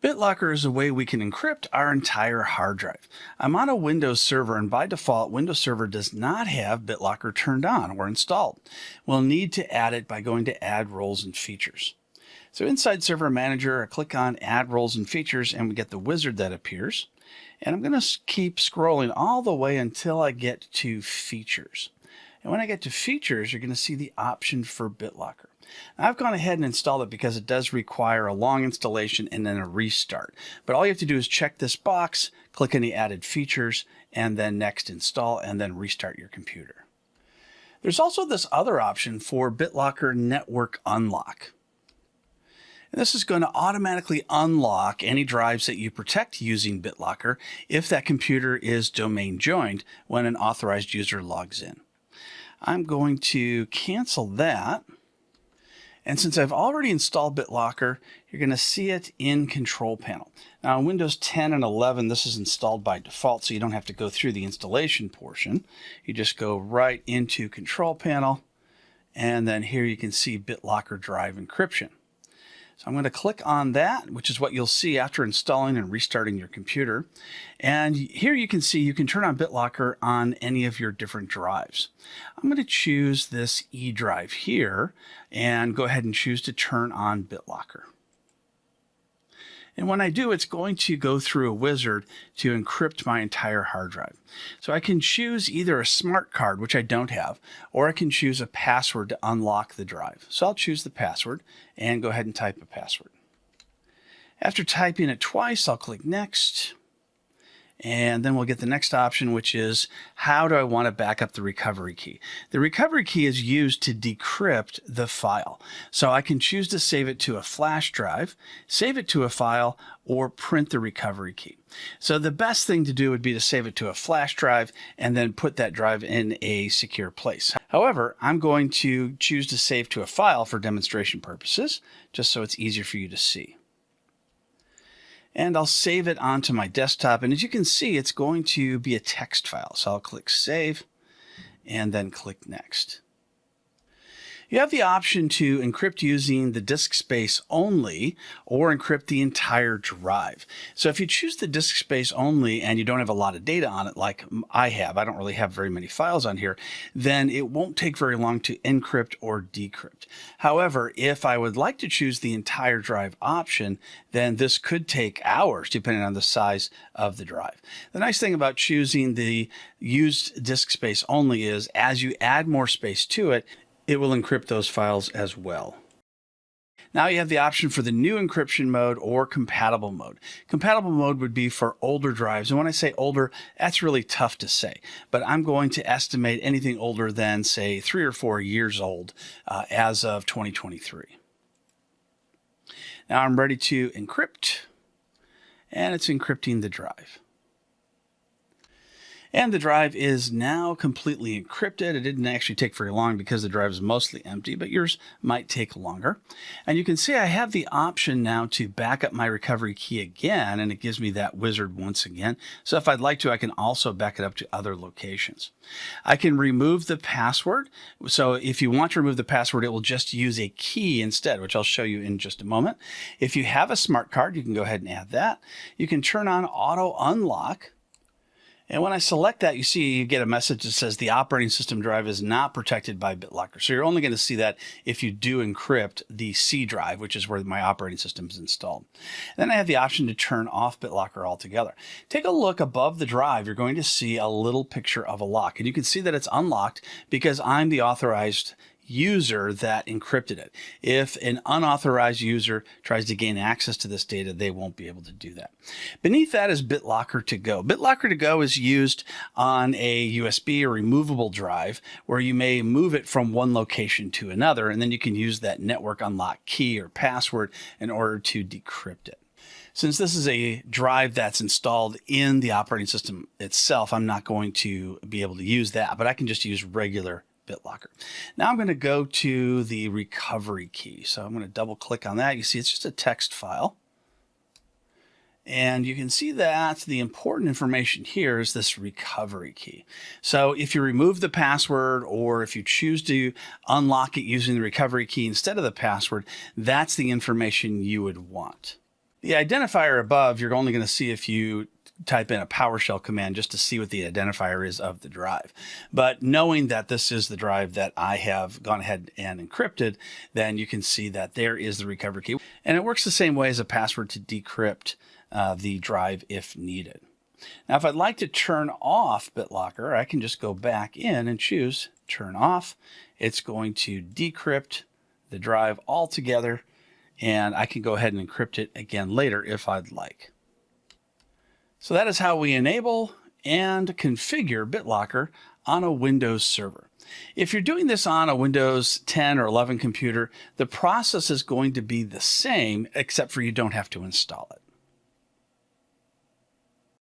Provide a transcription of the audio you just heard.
BitLocker is a way we can encrypt our entire hard drive. I'm on a Windows server, and by default, Windows Server does not have BitLocker turned on or installed. We'll need to add it by going to Add Roles and Features. So inside Server Manager, I click on Add Roles and Features, and we get the wizard that appears. And I'm going to keep scrolling all the way until I get to Features. And when I get to Features, you're going to see the option for BitLocker. Now, I've gone ahead and installed it because it does require a long installation and then a restart. But all you have to do is check this box, click on the added features, and then next install, and then restart your computer. There's also this other option for BitLocker Network Unlock. And this is going to automatically unlock any drives that you protect using BitLocker if that computer is domain joined when an authorized user logs in. I'm going to cancel that. And since I've already installed BitLocker, you're going to see it in Control Panel. Now, in Windows 10 and 11, this is installed by default, so you don't have to go through the installation portion. You just go right into Control Panel, and then here you can see BitLocker Drive Encryption. So I'm going to click on that, which is what you'll see after installing and restarting your computer. And here you can see you can turn on BitLocker on any of your different drives. I'm going to choose this E drive here and go ahead and choose to turn on BitLocker. And when I do, it's going to go through a wizard to encrypt my entire hard drive. So I can choose either a smart card, which I don't have, or I can choose a password to unlock the drive. So I'll choose the password and go ahead and type a password. After typing it twice, I'll click Next. And then we'll get the next option, which is how do I want to back up the recovery key? The recovery key is used to decrypt the file. So I can choose to save it to a flash drive, save it to a file, or print the recovery key. So the best thing to do would be to save it to a flash drive and then put that drive in a secure place. However, I'm going to choose to save to a file for demonstration purposes, just so it's easier for you to see. And I'll save it onto my desktop. And as you can see, it's going to be a text file. So I'll click Save and then click Next. You have the option to encrypt using the disk space only or encrypt the entire drive. So if you choose the disk space only and you don't have a lot of data on it like I have, I don't really have very many files on here, then it won't take very long to encrypt or decrypt. However, if I would like to choose the entire drive option, then this could take hours depending on the size of the drive. The nice thing about choosing the used disk space only is as you add more space to it, it will encrypt those files as well. Now you have the option for the new encryption mode or compatible mode. Compatible mode would be for older drives. And when I say older, that's really tough to say. But I'm going to estimate anything older than, say, 3 or 4 years old as of 2023. Now I'm ready to encrypt, and it's encrypting the drive. And the drive is now completely encrypted. It didn't actually take very long because the drive is mostly empty, but yours might take longer. And you can see I have the option now to back up my recovery key again, and it gives me that wizard once again. So if I'd like to, I can also back it up to other locations. I can remove the password. So if you want to remove the password, it will just use a key instead, which I'll show you in just a moment. If you have a smart card, you can go ahead and add that. You can turn on auto unlock. And when I select that, you see you get a message that says the operating system drive is not protected by BitLocker. So you're only going to see that if you do encrypt the C drive, which is where my operating system is installed. Then I have the option to turn off BitLocker altogether. Take a look above the drive. You're going to see a little picture of a lock. And you can see that it's unlocked because I'm the authorized user that encrypted it. If an unauthorized user tries to gain access to this data, they won't be able to do that. Beneath that is BitLocker to Go. BitLocker to Go is used on a USB or removable drive where you may move it from one location to another, and then you can use that network unlock key or password in order to decrypt it. Since this is a drive that's installed in the operating system itself, I'm not going to be able to use that, but I can just use regular BitLocker. Now I'm going to go to the recovery key. So I'm going to double click on that. You see it's just a text file. And you can see that the important information here is this recovery key. So if you remove the password or if you choose to unlock it using the recovery key instead of the password, that's the information you would want. The identifier above, you're only going to see if you type in a PowerShell command just to see what the identifier is of the drive. But knowing that this is the drive that I have gone ahead and encrypted, then you can see that there is the recovery key. And it works the same way as a password to decrypt the drive if needed. Now, if I'd like to turn off BitLocker, I can just go back in and choose turn off. It's going to decrypt the drive altogether, and I can go ahead and encrypt it again later if I'd like. So that is how we enable and configure BitLocker on a Windows server. If you're doing this on a Windows 10 or 11 computer, the process is going to be the same, except for you don't have to install it.